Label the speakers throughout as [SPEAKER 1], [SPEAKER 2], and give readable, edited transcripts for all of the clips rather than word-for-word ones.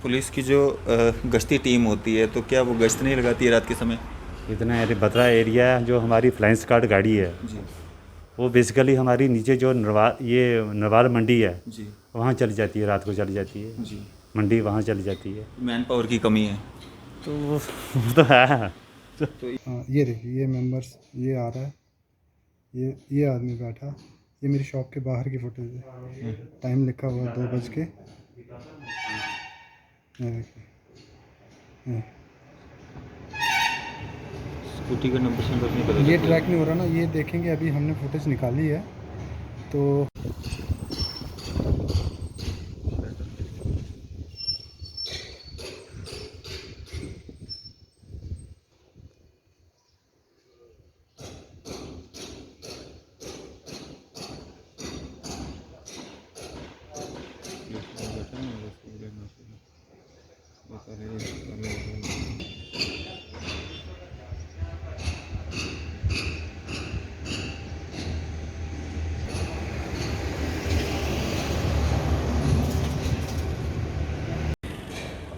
[SPEAKER 1] Police की जो गश्ती टीम होती है, तो क्या वो गश्त नहीं लगाती है रात के समय?
[SPEAKER 2] इतना बतरा एरिया जो हमारी फ्लाइंग स्क्वाड गाड़ी है
[SPEAKER 1] जी
[SPEAKER 2] वो बेसिकली हमारी नीचे जो नरवाल मंडी है
[SPEAKER 1] जी
[SPEAKER 2] वहाँ चली जाती है, रात को चली जाती है
[SPEAKER 1] जी।
[SPEAKER 2] मंडी, वहाँ चली जाती है।
[SPEAKER 1] मैन पावर की कमी है।
[SPEAKER 2] तो वो तो है।
[SPEAKER 1] तो
[SPEAKER 3] हाँ, ये देखिए, ये मेंबर्स, ये आ रहा है, ये आदमी बैठा, ये मेरी शॉप के बाहर की फुटेज है। टाइम लिखा हुआ 2 बज के, ये देखिए, ये
[SPEAKER 1] स्कूटी का नंबर शंबर नहीं पता
[SPEAKER 3] ये
[SPEAKER 1] चल
[SPEAKER 3] ट्रैक
[SPEAKER 1] रहा।
[SPEAKER 3] नहीं हो रहा ना, ये देखेंगे, अभी हमने फुटेज निकाली है तो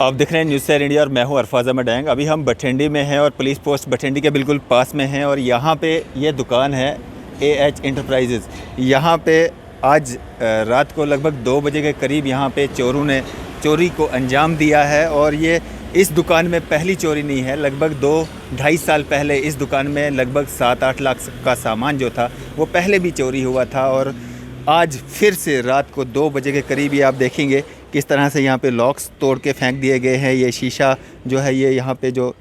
[SPEAKER 1] आप देख रहे हैं न्यूज़ शेयर इंडिया और मैं हूं अरफाज अहमद डैंग। अभी हम बठिंडी में हैं और पुलिस पोस्ट बठिंडी के बिल्कुल पास में हैं और यहाँ पे ये दुकान है AH इंटरप्राइजेज़। यहाँ पे आज रात को लगभग 2 बजे के करीब यहाँ पे चोरों ने चोरी को अंजाम दिया है और ये इस दुकान में पहली चोरी नहीं है। लगभग 2-2.5 साल पहले इस दुकान में लगभग 7-8 लाख का सामान जो था वो पहले भी चोरी हुआ था और आज फिर से रात को 2 बजे के करीब ये आप देखेंगे किस तरह से यहाँ पे लॉक्स तोड़ के फेंक दिए गए हैं। ये शीशा जो है ये यहाँ पे जो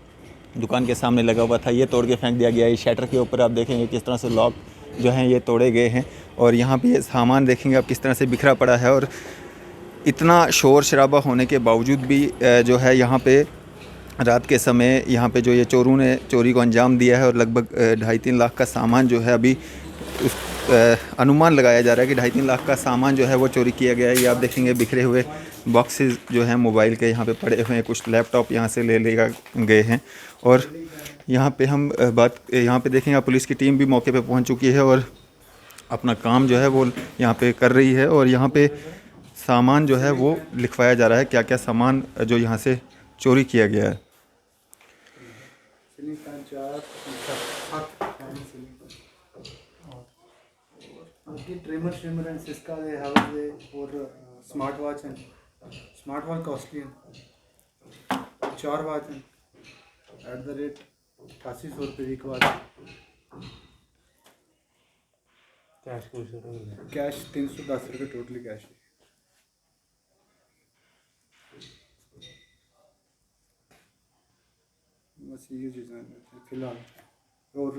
[SPEAKER 1] दुकान के सामने लगा हुआ था ये तोड़ के फेंक दिया गया है। शटर के ऊपर आप देखेंगे किस तरह से लॉक जो हैं ये तोड़े गए हैं और यहाँ पे ये सामान देखेंगे आप किस तरह से बिखरा पड़ा है। और इतना शोर शराबा होने के बावजूद भी जो है यहाँ पे रात के समय यहाँ पे जो ये चोरों ने चोरी को अंजाम दिया है और लगभग 2.5-3 लाख का सामान जो है अभी उस अनुमान लगाया जा रहा है कि 2.5-3 लाख का सामान जो है वो चोरी किया गया है। ये आप देखेंगे बिखरे हुए बॉक्सेस जो हैं मोबाइल के यहाँ पे पड़े हुए हैं, कुछ लैपटॉप यहाँ से ले गए हैं। और यहाँ पे हम यहाँ पे देखेंगे पुलिस की टीम भी मौके पे पहुँच चुकी है और अपना काम जो है वो यहाँ पे कर रही है और यहाँ पे सामान जो है वो लिखवाया जा रहा है, क्या क्या सामान जो यहाँ से चोरी किया गया है।
[SPEAKER 3] ट्रिमर श्रिमर and Syska they have they और smart watch and smart watch costly है, 4 वॉच हैं एट द रेट 8800 रुपये एक वॉच। कैश 310 रुपये टोटली कैश है। बस ये चीज़ें फिलहाल। और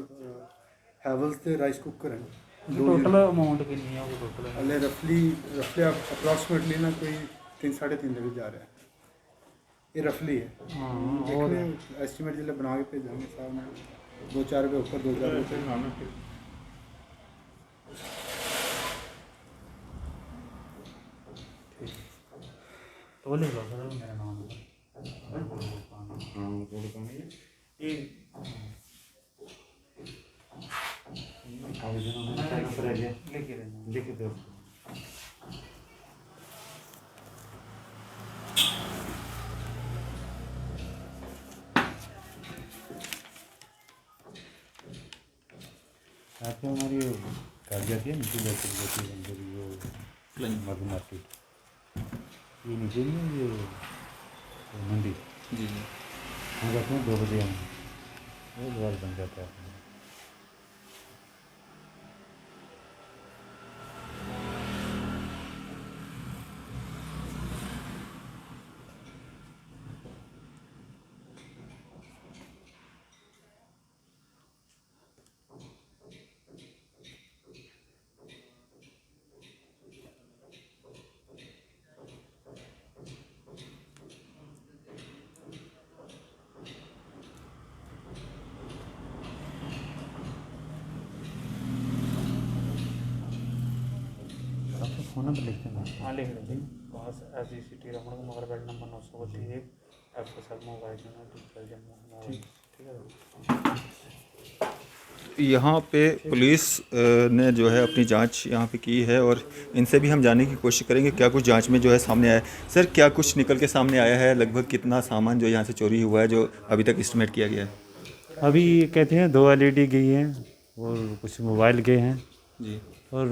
[SPEAKER 3] हैवल्स के राइस कुकर हैं।
[SPEAKER 4] टोटल अमाउंट कितनी है वो टोटल?
[SPEAKER 3] अले रफली अप्रॉक्सीमेटली ना कोई 3-3.5 लगे जा रहा है। ये रफली है। देखने एस्टिमेट जिले बना के भेजेंगे साहब ने 2-4 रुपये ऊपर 2-4 रुपये।
[SPEAKER 4] तो लिख लो सर मेरा नाम ये लिख दो। आपको हमारी गाड़ी जाती है नीचे जाती है अंदर वो मधु मार्केट ये नीचे नहीं ये मंडी
[SPEAKER 1] जी
[SPEAKER 4] हम जाते हैं 2 बजे हम वो द्वार बन जाता है। फ़ोन नंबर लिखते हैं? हाँ लिख देंगे। पास SG city Raman Kumar bed number 932 FSL mobile Jammu.
[SPEAKER 1] यहाँ पे पुलिस ने जो है अपनी जांच यहाँ पे की है और इनसे भी हम जानने की कोशिश करेंगे क्या कुछ जांच में जो है सामने आया है। सर, क्या कुछ निकल के सामने आया है? लगभग कितना सामान जो यहाँ से चोरी हुआ है जो अभी तक एस्टिमेट किया गया है?
[SPEAKER 2] अभी कहते हैं 2 LED गई हैं और कुछ मोबाइल गए हैं
[SPEAKER 1] जी।
[SPEAKER 2] और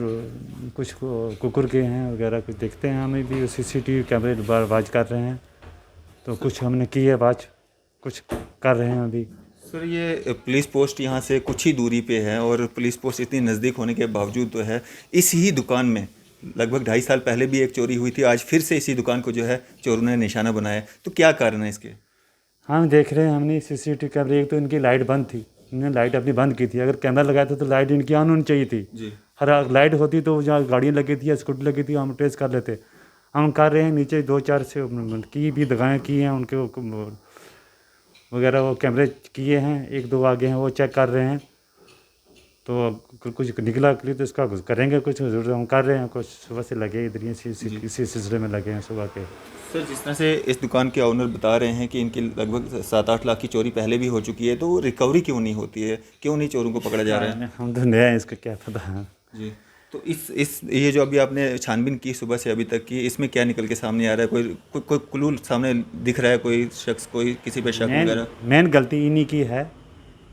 [SPEAKER 2] कुछ कुकुर गए हैं वगैरह। कुछ देखते हैं, हमें भी CCTV कैमरे वाच कर रहे हैं, तो कुछ हमने की है वाच, कुछ कर रहे हैं अभी।
[SPEAKER 1] सर, ये पुलिस पोस्ट यहाँ से कुछ ही दूरी पे है और पुलिस पोस्ट इतनी नज़दीक होने के बावजूद तो है इस ही दुकान में लगभग 2.5 साल पहले भी एक चोरी हुई थी। आज फिर से इसी दुकान को जो है चोरों ने निशाना बनाया, तो क्या कारण है इसके?
[SPEAKER 2] हम देख रहे हैं, हमने CCTV कैमरे, एक तो इनकी लाइट बंद थी, इन्होंने लाइट अपनी बंद की थी। अगर कैमरा लगाया था तो लाइट इनकी ऑन होनी चाहिए थी
[SPEAKER 1] जी।
[SPEAKER 2] हर लाइट होती तो जहाँ गाड़ियाँ लगी थी या स्कूटी लगी थी हम ट्रेस कर लेते। हम कर रहे हैं, नीचे 2-4 से की भी दगाएँ की हैं उनके वगैरह, वो कैमरे किए हैं, 1-2 आगे हैं, वो चेक कर रहे हैं। तो कुछ निकला तो इसका कुछ करेंगे, कुछ ज़रूर हम कर रहे हैं। कुछ सुबह से लगे इधर ही इसी सिलसिले में लगे हैं सुबह के।
[SPEAKER 1] सर, जिस तरह से इस दुकान के ओनर बता रहे हैं कि इनकी लगभग 7-8 लाख की चोरी पहले भी हो चुकी है, तो रिकवरी क्यों नहीं होती है? क्यों नहीं चोरों को पकड़ा जा रहा है?
[SPEAKER 2] हम तो नया है, इसका क्या पता है
[SPEAKER 1] जी। तो इस ये जो अभी आपने छानबीन की सुबह से अभी तक की, इसमें क्या निकल के सामने आ रहा है? कोई क्लू सामने दिख रहा है? कोई शख्स, कोई किसी पे शक वगैरह?
[SPEAKER 2] मेन गलती इन्हीं की है।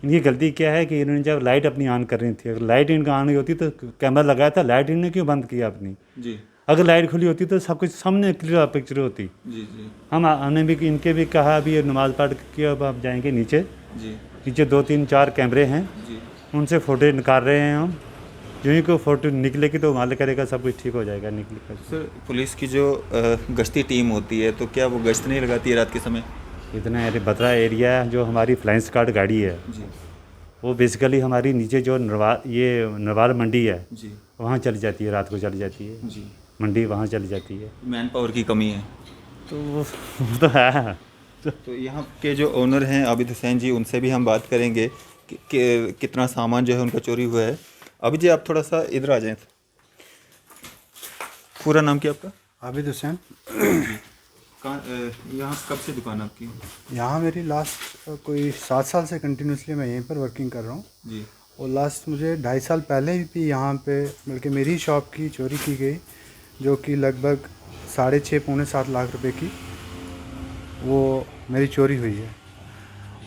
[SPEAKER 2] इनकी गलती क्या है कि इन्होंने जब लाइट अपनी ऑन कर रही थी, अगर लाइट इनका ऑन होती तो कैमरा लगाया था, लाइट इन्होंने क्यों बंद किया अपनी?
[SPEAKER 1] जी।
[SPEAKER 2] अगर लाइट खुली होती तो सब कुछ सामने क्लियर पिक्चर होती।
[SPEAKER 1] जी। जी।
[SPEAKER 2] हमने भी इनके भी कहा, अभी नमाज पढ़ के अब आप जाएंगे नीचे।
[SPEAKER 1] जी।
[SPEAKER 2] नीचे 2-3-4 कैमरे हैं,
[SPEAKER 1] जी।
[SPEAKER 2] उनसे फ़ोटो निकाल रहे हैं हम। जो ही को फ़ोटो निकलेगी तो मालिक करेगा, सब कुछ ठीक हो जाएगा निकलेगा।
[SPEAKER 1] सर, पुलिस की जो गश्ती टीम होती है तो क्या वो गश्त नहीं लगाती है रात के समय?
[SPEAKER 2] इतना बतरा एरिया है, जो हमारी फ्लाइंस कार्ड गाड़ी है
[SPEAKER 1] जी।
[SPEAKER 2] वो बेसिकली हमारी नीचे जो नरवाल मंडी है
[SPEAKER 1] जी।
[SPEAKER 2] वहाँ चली जाती है, रात को चली जाती है
[SPEAKER 1] जी।
[SPEAKER 2] मंडी, वहाँ चली जाती है।
[SPEAKER 1] मैन पावर की कमी है
[SPEAKER 2] तो वो तो है।
[SPEAKER 1] तो यहाँ के जो ओनर हैं आबिद हुसैन जी, उनसे भी हम बात करेंगे कि कितना सामान जो है उनका चोरी हुआ है। अभी जी आप थोड़ा सा इधर आ जाएं। पूरा नाम क्या आपका?
[SPEAKER 3] आबिद हुसैन।
[SPEAKER 1] यहाँ कब से दुकान आपकी?
[SPEAKER 3] यहाँ मेरी लास्ट कोई 7 साल से कंटिन्यूसली मैं यहीं पर वर्किंग कर रहा हूँ।
[SPEAKER 1] जी।
[SPEAKER 3] और लास्ट मुझे 2.5 साल पहले भी यहाँ पे बल्कि मेरी शॉप की चोरी की गई, जो कि लगभग 6.5-7 लाख रुपए की वो मेरी चोरी हुई है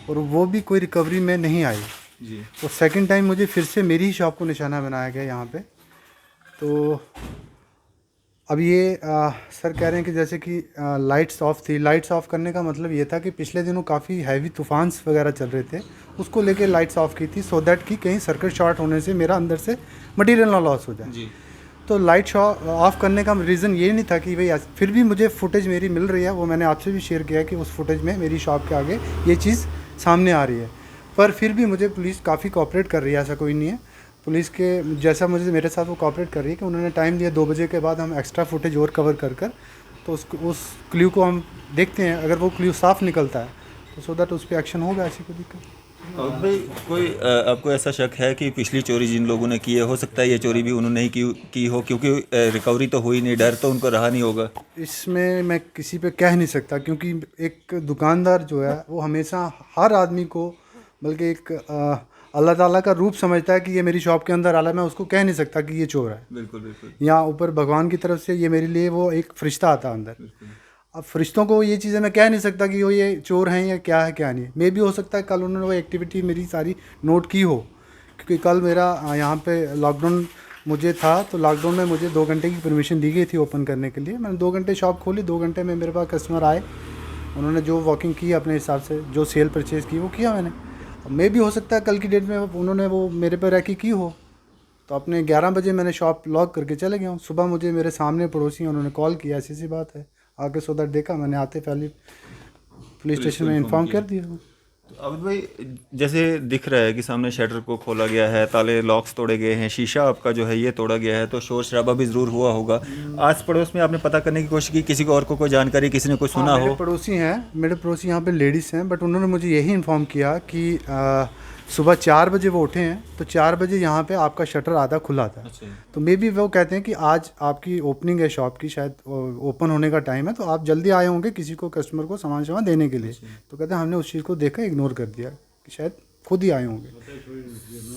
[SPEAKER 3] और वो भी कोई रिकवरी में नहीं आई।
[SPEAKER 1] जी।
[SPEAKER 3] तो सेकंड टाइम मुझे फिर से मेरी ही शॉप को निशाना बनाया गया यहाँ पे। तो अब ये सर कह रहे हैं कि जैसे कि लाइट्स ऑफ थी। लाइट्स ऑफ करने का मतलब ये था कि पिछले दिनों काफ़ी हैवी तूफान्स वगैरह चल रहे थे, उसको लेके लाइट्स ऑफ की थी, सो दैट कि कहीं सर्किट शॉर्ट होने से मेरा अंदर से मटेरियल ना लॉस हो जाए।
[SPEAKER 1] जी।
[SPEAKER 3] तो लाइट ऑफ करने का रीज़न ये नहीं था कि भाई फिर भी मुझे फुटेज मेरी मिल रही है, वो मैंने आपसे भी शेयर किया कि उस फुटेज में मेरी शॉप के आगे ये चीज़ सामने आ रही है। पर फिर भी मुझे पुलिस काफ़ी कोऑपरेट कर रही है, ऐसा कोई नहीं है। पुलिस के जैसा मुझे मेरे साथ वो कोऑपरेट कर रही है कि उन्होंने टाइम दिया 2 बजे के बाद हम एक्स्ट्रा फुटेज और कवर कर तो उस क्ल्यू को हम देखते हैं। अगर वो क्ल्यू साफ़ निकलता है तो सो दैट उस पर एक्शन होगा, ऐसी कोई दिक्कत।
[SPEAKER 1] और भाई कोई आपको ऐसा शक है कि पिछली चोरी जिन लोगों ने की है, हो सकता है ये चोरी भी उन्होंने ही की हो, क्योंकि रिकवरी तो हुई नहीं, डर तो उनको रहा नहीं होगा?
[SPEAKER 3] इसमें मैं किसी पे कह नहीं सकता, क्योंकि एक दुकानदार जो है वो हमेशा हर आदमी को, बल्कि एक अल्लाह ताला का रूप समझता है कि ये मेरी शॉप के अंदर आला, मैं उसको कह नहीं सकता कि ये चोर है।
[SPEAKER 1] बिल्कुल बिल्कुल।
[SPEAKER 3] या ऊपर भगवान की तरफ से ये मेरे लिए वो एक फरिश्ता आता है अंदर। अब फरिश्तों को ये चीज़ें मैं कह नहीं सकता कि वो ये चोर हैं या क्या है क्या नहीं। मे भी हो सकता है कल उन्होंने वो एक्टिविटी मेरी सारी नोट की हो, क्योंकि कल मेरा यहाँ पे लॉकडाउन मुझे था, तो लॉकडाउन में मुझे 2 घंटे की परमिशन दी गई थी ओपन करने के लिए। मैंने 2 घंटे शॉप खोली, 2 घंटे में मेरे पास कस्टमर आए, उन्होंने जो वॉकिंग की अपने हिसाब से, जो सेल परचेज़ की वो किया मैंने। मे भी हो सकता है कल की डेट में उन्होंने वो मेरे पर रैकी की हो, तो अपने 11 बजे मैंने शॉप लॉक करके चले गया हूँ। सुबह मुझे मेरे सामने पड़ोसी हैं, उन्होंने कॉल किया, ऐसी सी बात है, आके सो दैट देखा मैंने, आते पहले पुलिस स्टेशन में इन्फॉर्म कर दिया।
[SPEAKER 1] अब भाई जैसे दिख रहा है कि सामने शटर को खोला गया है, ताले लॉक्स तोड़े गए हैं, शीशा आपका जो है ये तोड़ा गया है, तो शोर शराबा भी ज़रूर हुआ होगा। आस पड़ोस में आपने पता करने की कोशिश की, किसी को और को कोई जानकारी, किसी ने कोई सुना हो?
[SPEAKER 3] मेरे पड़ोसी हैं, मेरे पड़ोसी यहाँ पे लेडीज़ हैं, बट उन्होंने मुझे यही इन्फॉर्म किया कि सुबह 4 बजे वो उठे हैं, तो 4 बजे यहाँ पे आपका शटर आधा खुला था।
[SPEAKER 1] अच्छा।
[SPEAKER 3] तो मे बी वो कहते हैं कि आज आपकी ओपनिंग है शॉप की, शायद ओपन होने का टाइम है, तो आप जल्दी आए होंगे किसी को, कस्टमर को सामान देने के लिए। तो कहते हैं हमने उस चीज़ को देखा, इग्नोर कर दिया शायद खुद ही आए होंगे।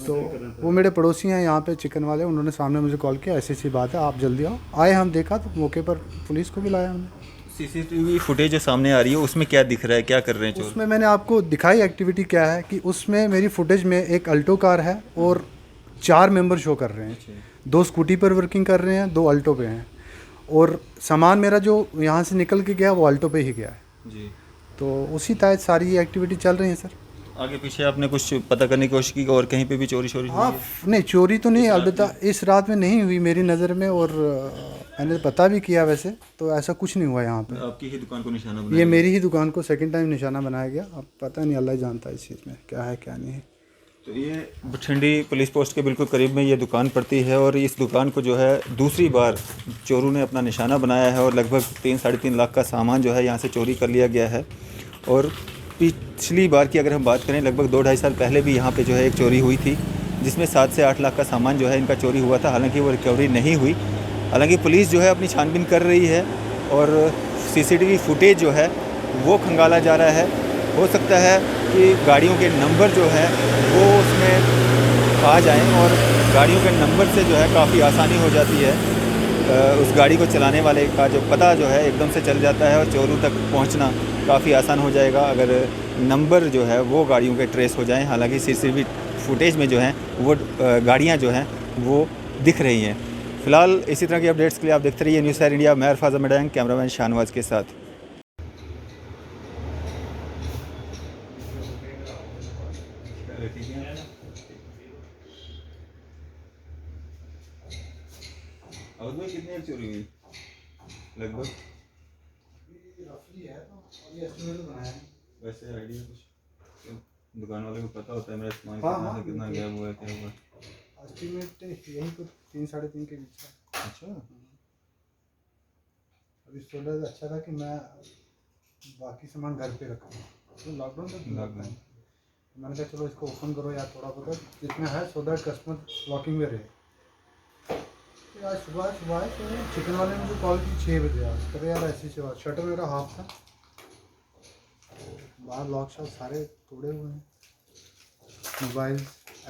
[SPEAKER 3] तो वो मेरे पड़ोसी हैं यहाँ पे चिकन वाले, उन्होंने सामने मुझे कॉल किया ऐसी बात है आप जल्दी आओ। आए, हम देखा तो मौके पर पुलिस को भी लाया हमने।
[SPEAKER 1] सीसीटीवी फुटेज जो सामने आ रही है उसमें क्या दिख रहा है, क्या कर रहे हैं चोर?
[SPEAKER 3] उसमें मैंने आपको दिखाई एक्टिविटी क्या है कि उसमें मेरी फुटेज में एक अल्टो कार है और 4 मेंबर शो कर रहे हैं। 2 स्कूटी पर वर्किंग कर रहे हैं, 2 अल्टो पे हैं, और सामान मेरा जो यहाँ से निकल के गया वो अल्टो पे ही गया है
[SPEAKER 1] जी।
[SPEAKER 3] तो उसी तहत सारी एक्टिविटी चल रही है सर।
[SPEAKER 1] आगे पीछे आपने कुछ पता करने की कोशिश की और कहीं पे भी चोरी हुई
[SPEAKER 3] हाँ,
[SPEAKER 1] है?
[SPEAKER 3] नहीं चोरी तो नहीं, अलबत्ता इस रात में नहीं हुई मेरी नज़र में, और मैंने पता भी किया वैसे तो ऐसा कुछ नहीं हुआ यहाँ पे।
[SPEAKER 1] आपकी ही दुकान को निशाना
[SPEAKER 3] ये
[SPEAKER 1] बनाया?
[SPEAKER 3] मेरी ही दुकान को सेकंड टाइम निशाना बनाया गया। अब पता नहीं, अल्लाह ही जानता है इस चीज़ में क्या है क्या नहीं है।
[SPEAKER 1] तो ये बठिंडी पुलिस पोस्ट के बिल्कुल करीब में ये दुकान पड़ती है और इस दुकान को जो है दूसरी बार चोरों ने अपना निशाना बनाया है और लगभग 3-3.5 लाख का सामान जो है यहाँ से चोरी कर लिया गया है। और पिछली बार की अगर हम बात करें लगभग 2-2.5 साल पहले भी यहाँ पे जो है एक चोरी हुई थी जिसमें 7 से 8 लाख का सामान जो है इनका चोरी हुआ था। हालांकि वो रिकवरी नहीं हुई। हालांकि पुलिस जो है अपनी छानबीन कर रही है और सीसीटीवी फुटेज जो है वो खंगाला जा रहा है। हो सकता है कि गाड़ियों के नंबर जो है वो उसमें आ जाएं और गाड़ियों के नंबर से जो है काफ़ी आसानी हो जाती है। उस गाड़ी को चलाने वाले का जो पता जो है एकदम से चल जाता है और चोरों तक पहुंचना काफ़ी आसान हो जाएगा अगर नंबर जो है वो गाड़ियों के ट्रेस हो जाएं। हालांकि सीसीटीवी फुटेज में जो है वो गाड़ियाँ जो हैं वो दिख रही हैं। फ़िलहाल इसी तरह की अपडेट्स के लिए आप देखते रहिए न्यूज़ सैर इंडिया। मैं अरफाज़ अहमद, कैमरामैन शाहनवाज के साथ। और भाई कितनी देर चोरी हुई लगभग? वैसे आइडिया कुछ दुकान वाले को पता होता है मेरा सामान कितना से कितना गया हुआ है क्या हुआ?
[SPEAKER 3] एस्टिमेट यही कुछ 3-3.5 के बीच है।
[SPEAKER 1] अच्छा।
[SPEAKER 3] अभी सोलर अच्छा था कि मैं बाकी सामान घर पे रखा तो लॉकडाउन तक मैंने कहा चलो इसको ओपन करो यार, थोड़ा बहुत जितना है सो दैट कस्टमर वॉकिंग में रहे। तो आज सुबह आए तो चिकन वाले ने मुझे कॉल की 6 बजे आज करे यार ऐसी सेवा। शटर मेरा हाफ था, बाहर लॉक शॉक सारे तोड़े हुए हैं। Mobile,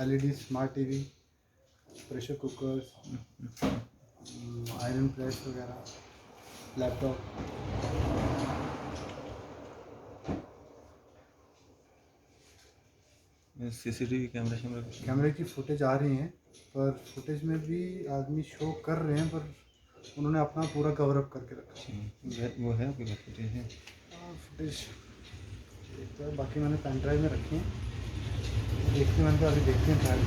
[SPEAKER 3] LED, smart TV, pressure cookers, iron press वगैरह, लैपटॉप।
[SPEAKER 1] सीसीटीवी
[SPEAKER 3] कैमरे की फुटेज आ रही हैं पर फुटेज में भी आदमी शो कर रहे हैं पर उन्होंने अपना पूरा कवर अप करके रखा है।
[SPEAKER 1] वो है आपके पास फुटेज है?
[SPEAKER 3] फुटेज तो बाकी मैंने पेन ड्राइव में रखी हैं, देखते हैं। मैंने कहा अभी देखते हैं ट्रायल।